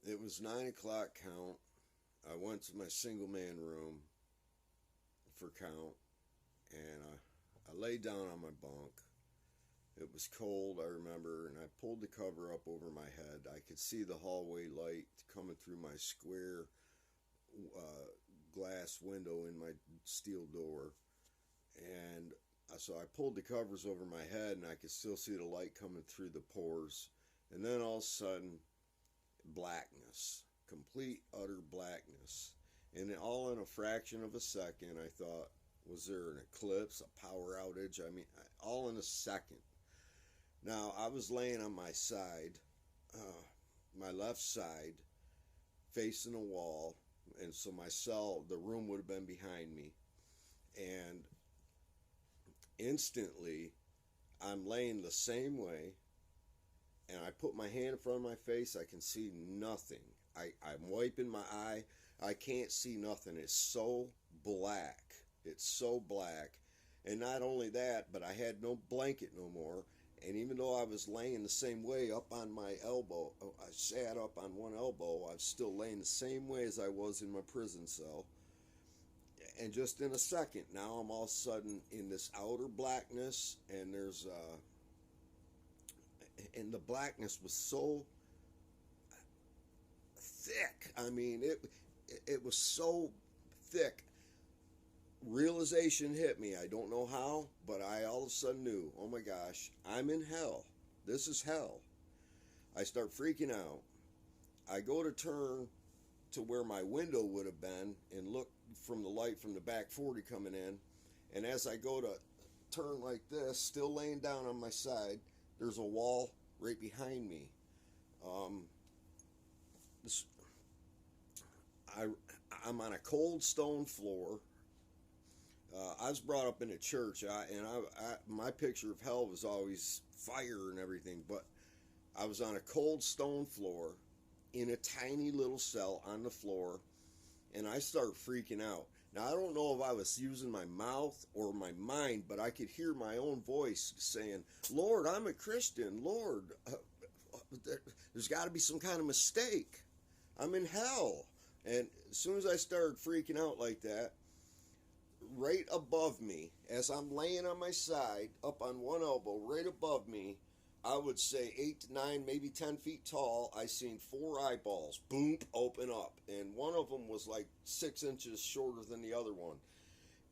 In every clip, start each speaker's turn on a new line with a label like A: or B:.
A: It was 9 o'clock count. I went to my single man room for count, and I laid down on my bunk. It was cold, I remember, and I pulled the cover up over my head. I could see the hallway light coming through my square uh, glass window in my steel door. And so I pulled the covers over my head, and I could still see the light coming through the pores. And then all of a sudden, blackness, complete, utter blackness. And all in a fraction of a second, I thought, was there an eclipse, a power outage? I mean, all in a second. Now, I was laying on my side, my left side, facing a wall, and so my cell, the room would have been behind me. And instantly, I'm laying the same way, and I put my hand in front of my face. I can see nothing. I'm wiping my eye. I can't see nothing. It's so black. It's so black. And not only that, but I had no blanket no more. And even though I was laying the same way up on my elbow, I sat up on one elbow, I was still laying the same way as I was in my prison cell. And just in a second, now I'm all of a sudden in this outer blackness, and and the blackness was so thick. I mean, it was so thick. Realization hit me. I don't know how, but I all of a sudden knew, oh my gosh, I'm in hell. This is hell. I start freaking out. I go to turn to where my window would have been and look from the light from the back 40 coming in. And as I go to turn like this, still laying down on my side, there's a wall right behind me. Um, this, I'm on a cold stone floor. I was brought up in a church, my picture of hell was always fire and everything, but I was on a cold stone floor in a tiny little cell on the floor, and I started freaking out. Now, I don't know if I was using my mouth or my mind, but I could hear my own voice saying, Lord, I'm a Christian. Lord, there's got to be some kind of mistake. I'm in hell. And as soon as I started freaking out like that, right above me, as I'm laying on my side, up on one elbow, right above me, I would say 8 to 9, maybe 10 feet tall, I seen 4 eyeballs, boom, open up. And one of them was like 6 inches shorter than the other one.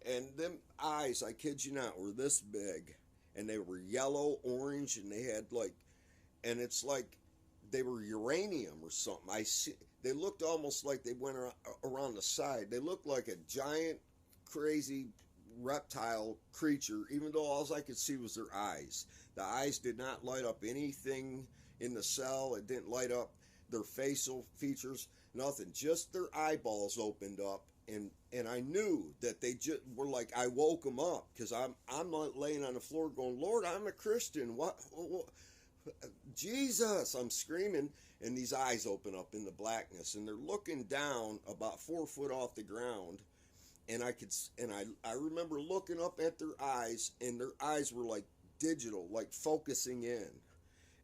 A: And them eyes, I kid you not, were this big. And they were yellow, orange, and they had like, and it's like they were uranium or something. They looked almost like they went around the side. They looked like a giant, crazy reptile creature, even though all I could see was their eyes. The eyes did not light up anything in the cell. It didn't light up their facial features, nothing. Just their eyeballs opened up, and I knew that they just were like, I woke them up, because I'm laying on the floor going, Lord, I'm a Christian. What? Jesus, I'm screaming, and these eyes open up in the blackness, and they're looking down about 4 foot off the ground. And I remember looking up at their eyes, and their eyes were like digital, like focusing in,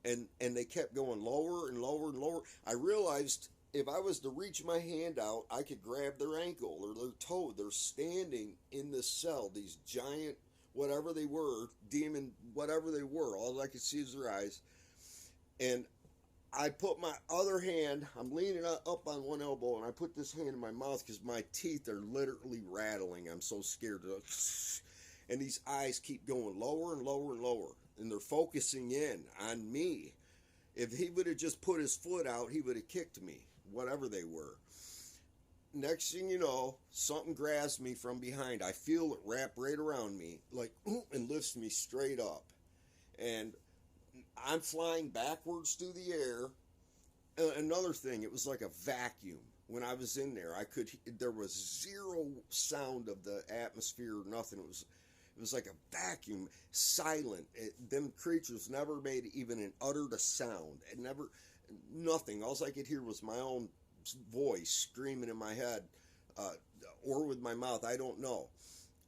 A: and they kept going lower and lower and lower. I realized if I was to reach my hand out, I could grab their ankle or their toe. They're standing in this cell, these giant, whatever they were, demon, whatever they were. All I could see is their eyes, and I put my other hand, I'm leaning up on one elbow, and I put this hand in my mouth because my teeth are literally rattling. I'm so scared. And these eyes keep going lower and lower and lower, and they're focusing in on me. If he would have just put his foot out, he would have kicked me, whatever they were. Next thing you know, something grabs me from behind. I feel it wrap right around me, like, and lifts me straight up. And I'm flying backwards through the air. Another thing, it was like a vacuum. When I was in there, there was zero sound of the atmosphere, nothing. It was like a vacuum, silent. Them creatures never made even uttered a sound. It never, nothing. All I could hear was my own voice screaming in my head, or with my mouth. I don't know.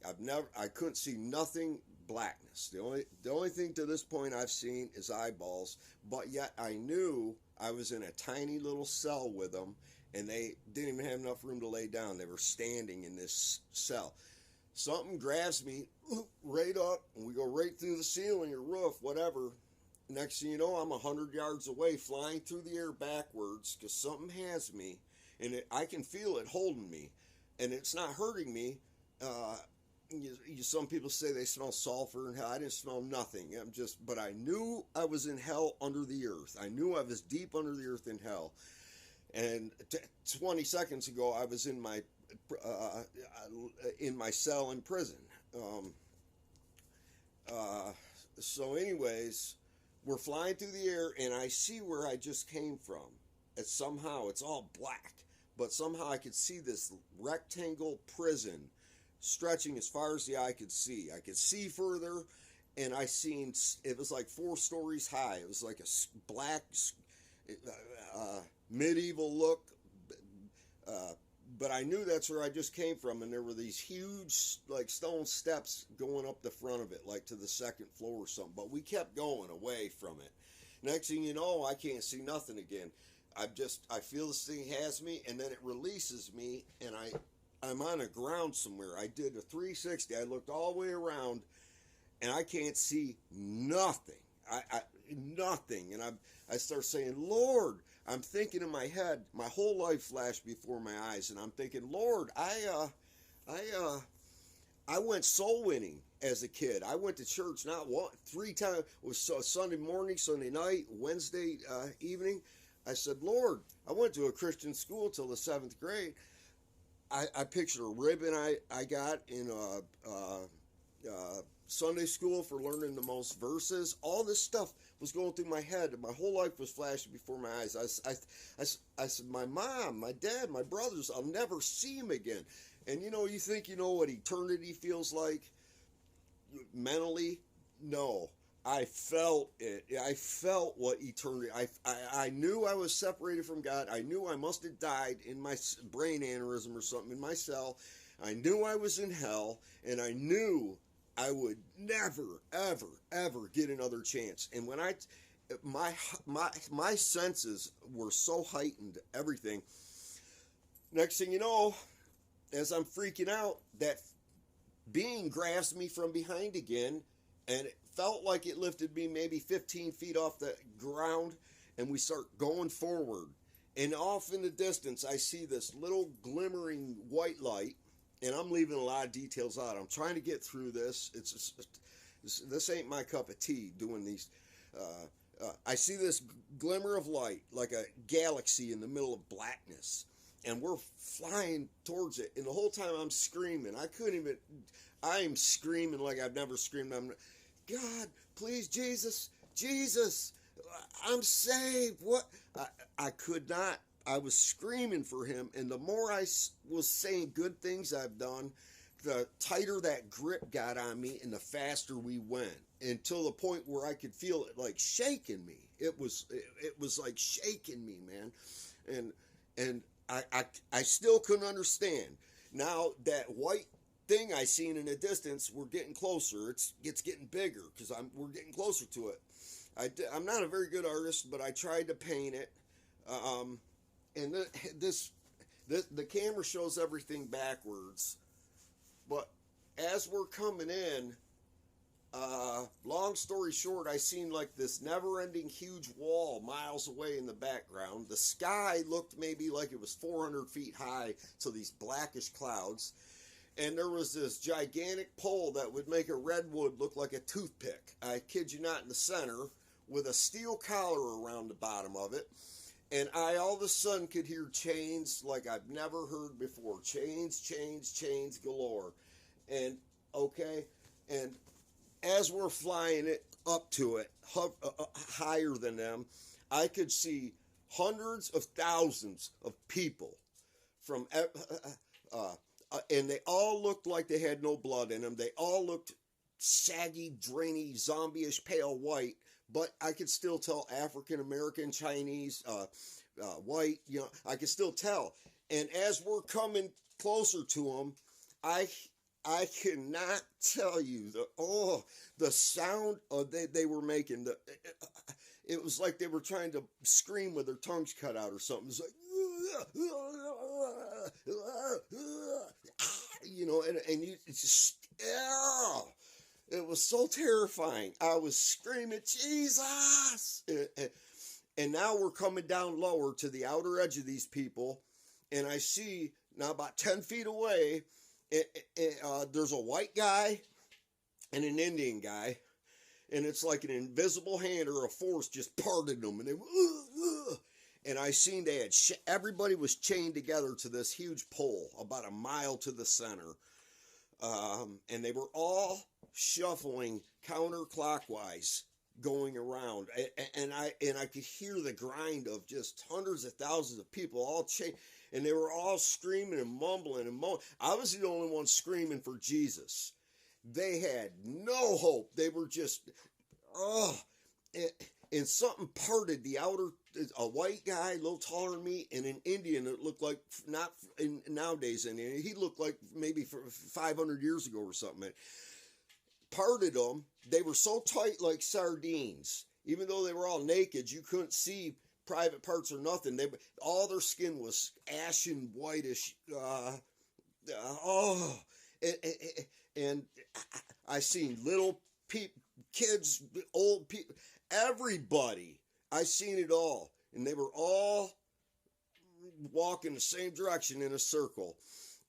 A: I couldn't see nothing blackness. The only thing to this point I've seen is eyeballs, but yet I knew I was in a tiny little cell with them, and they didn't even have enough room to lay down. They were standing in this cell. Something grabs me right up, and we go right through the ceiling or roof, whatever. Next thing you know, I'm 100 yards away, flying through the air backwards, because something has me, and I can feel it holding me, and it's not hurting me. Some people say they smell sulfur in hell. I didn't smell nothing. But I knew I was in hell under the earth. I knew I was deep under the earth in hell. And 20 seconds ago, I was in my cell in prison. So, anyways, we're flying through the air, and I see where I just came from. It's all black, but somehow I could see this rectangle prison stretching as far as the eye could see. I could see further, and it was like 4 stories high. It was like a black, medieval look, but I knew that's where I just came from, and there were these huge, like, stone steps going up the front of it, like to the 2nd floor or something, but we kept going away from it. Next thing you know, I can't see nothing again. I feel this thing has me, and then it releases me, and I'm on the ground somewhere. I did a 360. I looked all the way around, and I can't see nothing. Nothing. And I start saying, Lord, I'm thinking in my head, my whole life flashed before my eyes, and I'm thinking, Lord, I went soul winning as a kid. I went to church not 3 times. It was Sunday morning, Sunday night, Wednesday evening. I said, Lord, I went to a Christian school till the 7th grade. I pictured a ribbon I got in Sunday school for learning the most verses. All this stuff was going through my head, and my whole life was flashing before my eyes. I said, my mom, my dad, my brothers, I'll never see them again. And you think you know what eternity feels like mentally? No. I felt it. I felt what eternity. I knew I was separated from God. I knew I must have died in my brain aneurysm or something in my cell. I knew I was in hell, and I knew I would never, ever, ever get another chance. And when my senses were so heightened, everything. Next thing you know, as I'm freaking out, that being grabs me from behind again, and it felt like it lifted me maybe 15 feet off the ground, and we start going forward. And off in the distance, I see this little glimmering white light, and I'm leaving a lot of details out. I'm trying to get through this. This ain't my cup of tea, doing these. I see this glimmer of light, like a galaxy in the middle of blackness, and we're flying towards it. And the whole time I'm screaming. I'm screaming like I've never screamed. God, please, Jesus, I'm saved. What? I could not. I was screaming for him, and the more I was saying good things I've done, the tighter that grip got on me, and the faster we went, until the point where I could feel it like shaking me. It was like shaking me, man, and I still couldn't understand. Now that white thing I seen in the distance, we're getting closer. It's getting bigger because we're getting closer to it. I'm not a very good artist, but I tried to paint it. And the camera shows everything backwards. But as we're coming in, long story short, I seen like this never-ending huge wall miles away in the background. The sky looked maybe like it was 400 feet high, so these blackish clouds. And there was this gigantic pole that would make a redwood look like a toothpick. I kid you not, in the center, with a steel collar around the bottom of it. And I all of a sudden could hear chains like I've never heard before. Chains galore. And, okay, and as we're flying it up to it, higher than them, I could see hundreds of thousands of people from... and they all looked like they had no blood in them. They all looked saggy, drainy, zombie-ish, pale white, but I could still tell African-American, Chinese, white, I could still tell. And as we're coming closer to them, I cannot tell you the sound they were making. It was like they were trying to scream with their tongues cut out or something. It's like, you know, and you it's just, yeah. It was so terrifying. I was screaming, Jesus! And now we're coming down lower to the outer edge of these people, and I see now about 10 feet away, there's a white guy and an Indian guy, and it's like an invisible hand or a force just parted them, and they were, and I seen they had everybody was chained together to this huge pole about a mile to the center, and they were all shuffling counterclockwise going around, and I could hear the grind of just hundreds of thousands of people all chained, and they were all screaming and mumbling and moaning. I was the only one screaming for Jesus. They had no hope. They were just, and something parted the outer, a white guy, a little taller than me, and an Indian that looked like, not in nowadays Indian, he looked like maybe 500 years ago or something. Parted them. They were so tight like sardines. Even though they were all naked, you couldn't see private parts or nothing. All their skin was ashen whitish. And I seen little kids, old people, everybody. I seen it all, and they were all walking the same direction in a circle.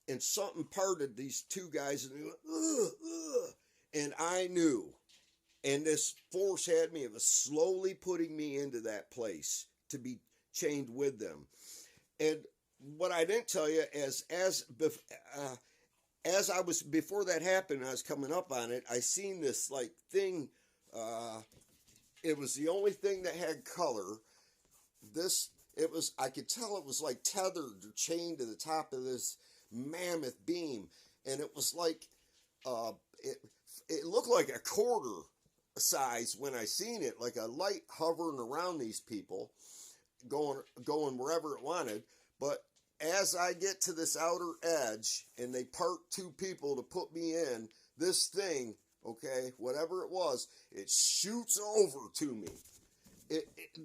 A: And something parted these two guys, and they went, ugh, ugh. And I knew, and this force had me, it was slowly putting me into that place to be chained with them. And what I didn't tell you is, as I was, before that happened, I was coming up on it, I seen this like thing, it was the only thing that had color. I could tell it was like tethered or chained to the top of this mammoth beam, and it was like, it looked like a quarter size when I seen it, like a light hovering around these people, going wherever it wanted. But as I get to this outer edge and they part two people to put me in, this thing, okay, whatever it was, it shoots over to me.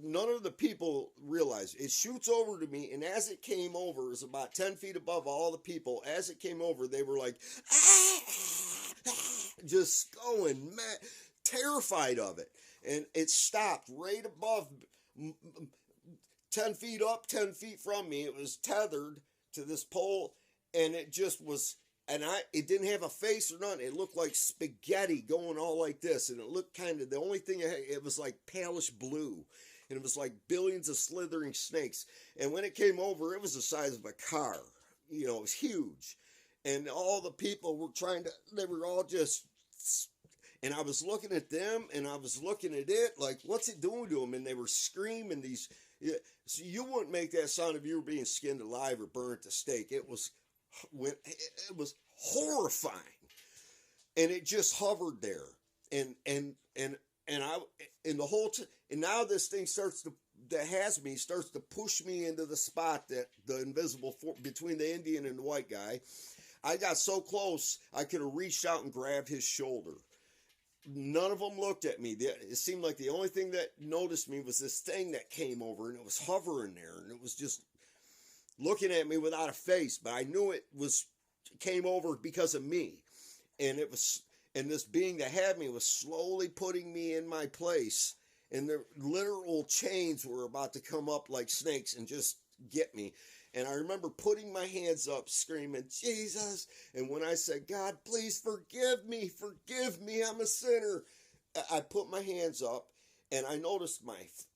A: None of the people realized it shoots over to me, and as it came over, it was about 10 feet above all the people. As it came over, they were like, just going mad, terrified of it. And it stopped right above 10 feet up, 10 feet from me. It was tethered to this pole, and it just was, and it didn't have a face or nothing. It looked like spaghetti going all like this, and it looked kind of, the only thing it was like palish blue, and it was like billions of slithering snakes. And when it came over, it was the size of a car. You know, it was huge. And all the people were they were all just, and I was looking at them, and I was looking at it, like, what's it doing to them? And they were screaming these, so you wouldn't make that sound if you were being skinned alive or burned at the stake. It was horrifying, and it just hovered there, and the whole and now this thing starts to push me into the spot that the invisible between the Indian and the white guy. I got so close I could have reached out and grabbed his shoulder. None of them looked at me. It seemed like the only thing that noticed me was this thing that came over, and it was hovering there, and it was just looking at me without a face, but I knew it came over because of me. And this being that had me was slowly putting me in my place, and the literal chains were about to come up like snakes and just get me. And I remember putting my hands up, screaming, Jesus. And when I said, God, please forgive me, I'm a sinner. I put my hands up, and I noticed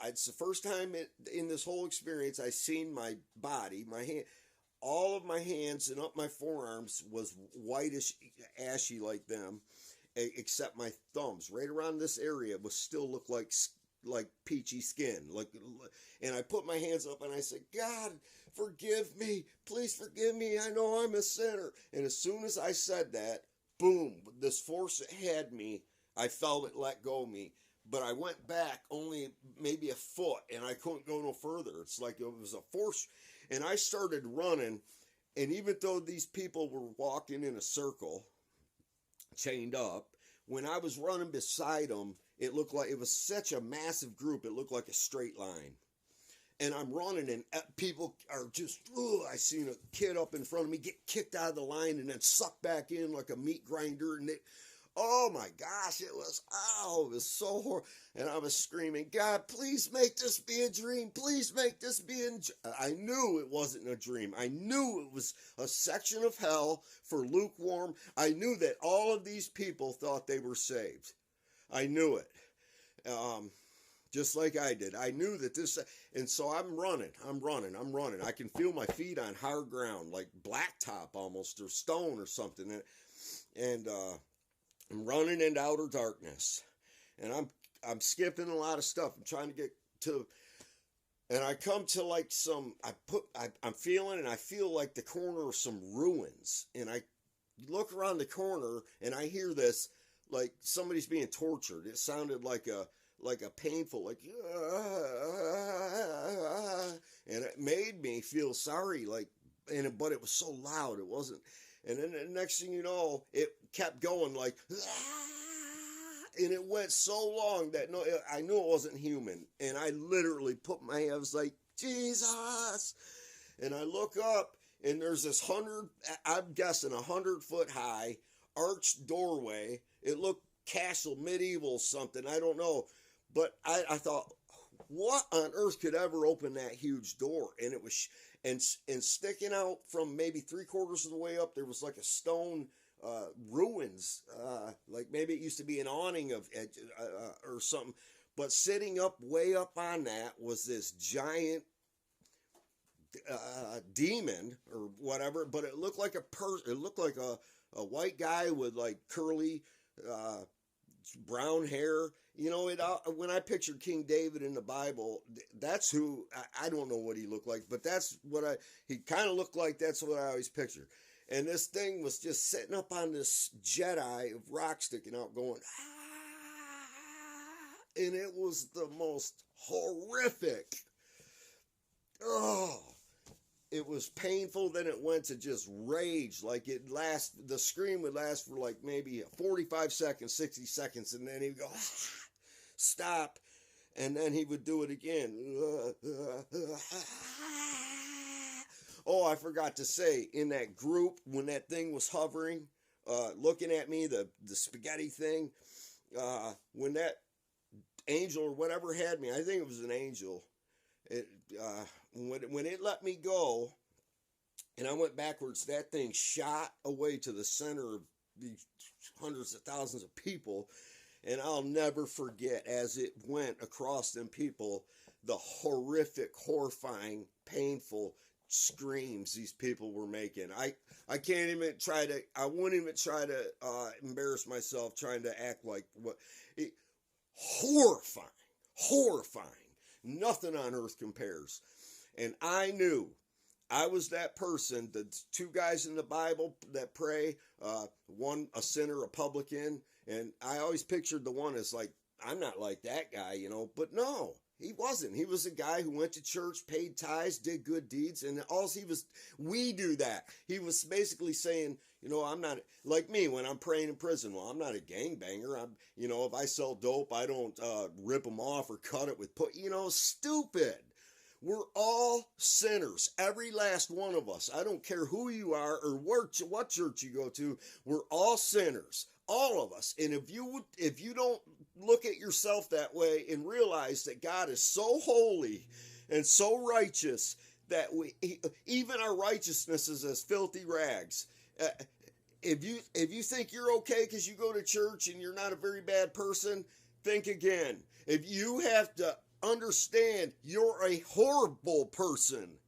A: it's the first time in this whole experience I seen my body, my hand, all of my hands and up my forearms was whitish, ashy like them, except my thumbs. Right around this area was still looked like peachy skin. And I put my hands up and I said, God, forgive me. Please forgive me. I know I'm a sinner. And as soon as I said that, boom, this force that had me, I felt it let go of me. But I went back only maybe a foot, and I couldn't go no further. It's like it was a force. And I started running, and even though these people were walking in a circle, chained up. When I was running beside them, it looked like it was such a massive group. It looked like a straight line. And I'm running, and people are just, I seen a kid up in front of me get kicked out of the line and then sucked back in like a meat grinder. And oh my gosh, it was so horrible. And I was screaming, God, please make this be a dream. Please make this be a dream. I knew it wasn't a dream. I knew it was a section of hell for lukewarm. I knew that all of these people thought they were saved. I knew it. Just like I did. I knew that this, and so I'm running. I can feel my feet on hard ground, like blacktop almost, or stone or something. And I'm running into outer darkness. And I'm skipping a lot of stuff. I'm trying to get to, and I come to like I feel like the corner of some ruins. And I look around the corner and I hear this, like somebody's being tortured. It sounded like a painful, like, and it made me feel sorry, like, but it was so loud, it wasn't, and then the next thing you know, it kept going, like, and it went so long that I knew it wasn't human, and I literally put my hand, I was like, Jesus, and I look up, and there's this I'm guessing 100-foot high, arched doorway. It looked castle, medieval something, I don't know. But I thought, what on earth could ever open that huge door? And it was, and sticking out from maybe 3/4 of the way up, there was like a stone ruins, like maybe it used to be an awning of or something. But sitting up way up on that was this giant demon or whatever. But it looked like It looked like a white guy with like curly brown hair. You know, when I pictured King David in the Bible, that's who, I don't know what he looked like, but that's what he kind of looked like, that's what I always pictured. And this thing was just sitting up on this Jedi of rock sticking out going, and it was the most horrific. It was painful, then it went to just rage, like the scream would last for like maybe 45 seconds, 60 seconds, and then he'd go, stop, and then he would do it again. Oh, I forgot to say, in that group, when that thing was hovering, looking at me, the spaghetti thing, when that angel or whatever had me, I think it was an angel, when it let me go, and I went backwards, that thing shot away to the center of these hundreds of thousands of people, and I'll never forget, as it went across them people, the horrific, horrifying, painful screams these people were making. I can't even try to, I wouldn't even try to embarrass myself trying to act like horrifying. Nothing on earth compares. And I knew I was that person, the two guys in the Bible that pray, one a sinner, a publican, and I always pictured the one as like, I'm not like that guy, you know, but no, he wasn't. He was a guy who went to church, paid tithes, did good deeds, and we do that. He was basically saying, you know, I'm not, like me when I'm praying in prison, well, I'm not a gangbanger. You know, if I sell dope, I don't rip them off or cut it with stupid. We're all sinners, every last one of us. I don't care who you are or what church you go to. We're all sinners, all of us. And if you don't look at yourself that way and realize that God is so holy and so righteous that even our righteousness is as filthy rags. If you think you're okay because you go to church and you're not a very bad person, think again. If you have to understand you're a horrible person.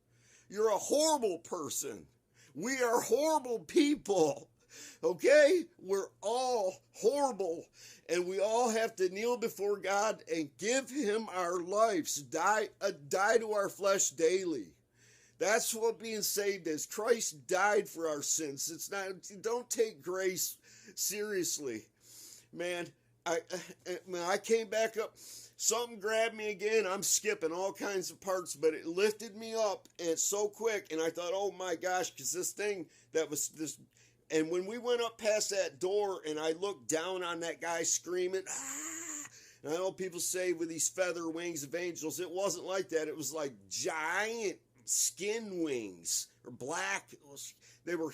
A: You're a horrible person. We are horrible people. Okay? We're all horrible. And we all have to kneel before God and give him our lives. Die to our flesh daily. That's what being saved is. Christ died for our sins. It's not, don't take grace seriously. Man, I came back up. Something grabbed me again. I'm skipping all kinds of parts, but it lifted me up and so quick. And I thought, oh my gosh, because this thing that was this And when we went up past that door and I looked down on that guy screaming, ah, and I know people say with these feather wings of angels, it wasn't like that. It was like giant skin wings, or black. They were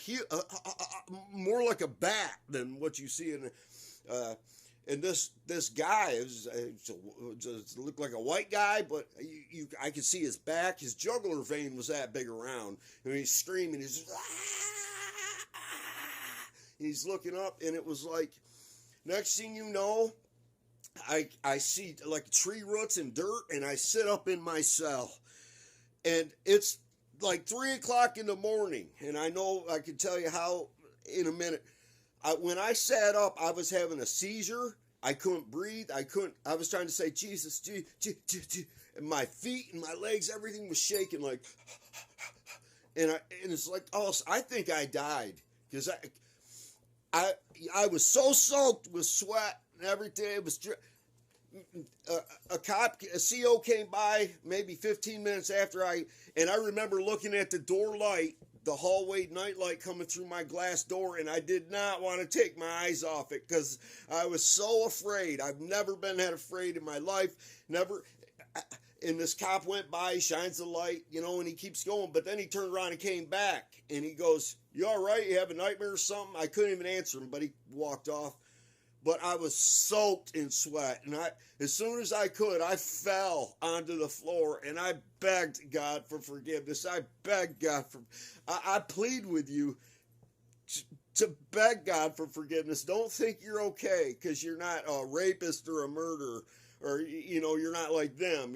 A: more like a bat than what you see in. And this guy looked like a white guy, but I could see his back. His jugular vein was that big around, and he's screaming. He's just, he's looking up, and it was like, next thing you know, I see like tree roots and dirt, and I sit up in my cell, and it's like 3 o'clock in the morning, and I know I can tell you how in a minute. When I sat up, I was having a seizure. I couldn't breathe. I was trying to say, Jesus, and my feet and my legs, everything was shaking like, and it's like, oh, I think I died because I was so soaked with sweat and everything. It was a CO came by maybe 15 minutes after and I remember looking at the door light, the hallway night light coming through my glass door, and I did not want to take my eyes off it because I was so afraid. I've never been that afraid in my life. Never. And this cop went by, shines the light, and he keeps going. But then he turned around and came back, and he goes, "You all right? You have a nightmare or something?" I couldn't even answer him, but he walked off. But I was soaked in sweat, and as soon as I could, I fell onto the floor, and I begged God for forgiveness. I begged God I plead with you to beg God for forgiveness. Don't think you're okay because you're not a rapist or a murderer, or you're not like them.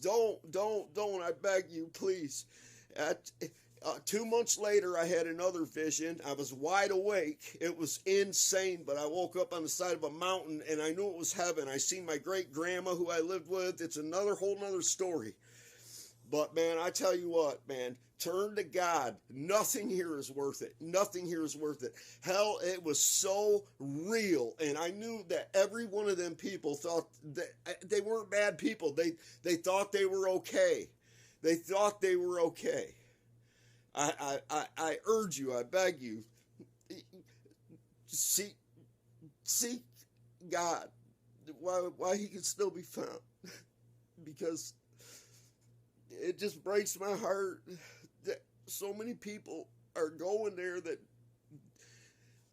A: Don't. I beg you, please. 2 months later, I had another vision. I was wide awake. It was insane, but I woke up on the side of a mountain, and I knew it was heaven. I seen my great-grandma who I lived with. It's whole nother story. But, man, I tell you what, man, turn to God. Nothing here is worth it. Nothing here is worth it. Hell, it was so real, and I knew that every one of them people thought that they weren't bad people. They thought they were okay. They thought they were okay. I urge you, I beg you, seek God while he can still be found, because it just breaks my heart that so many people are going there that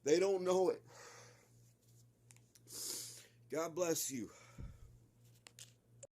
A: they don't know it. God bless you.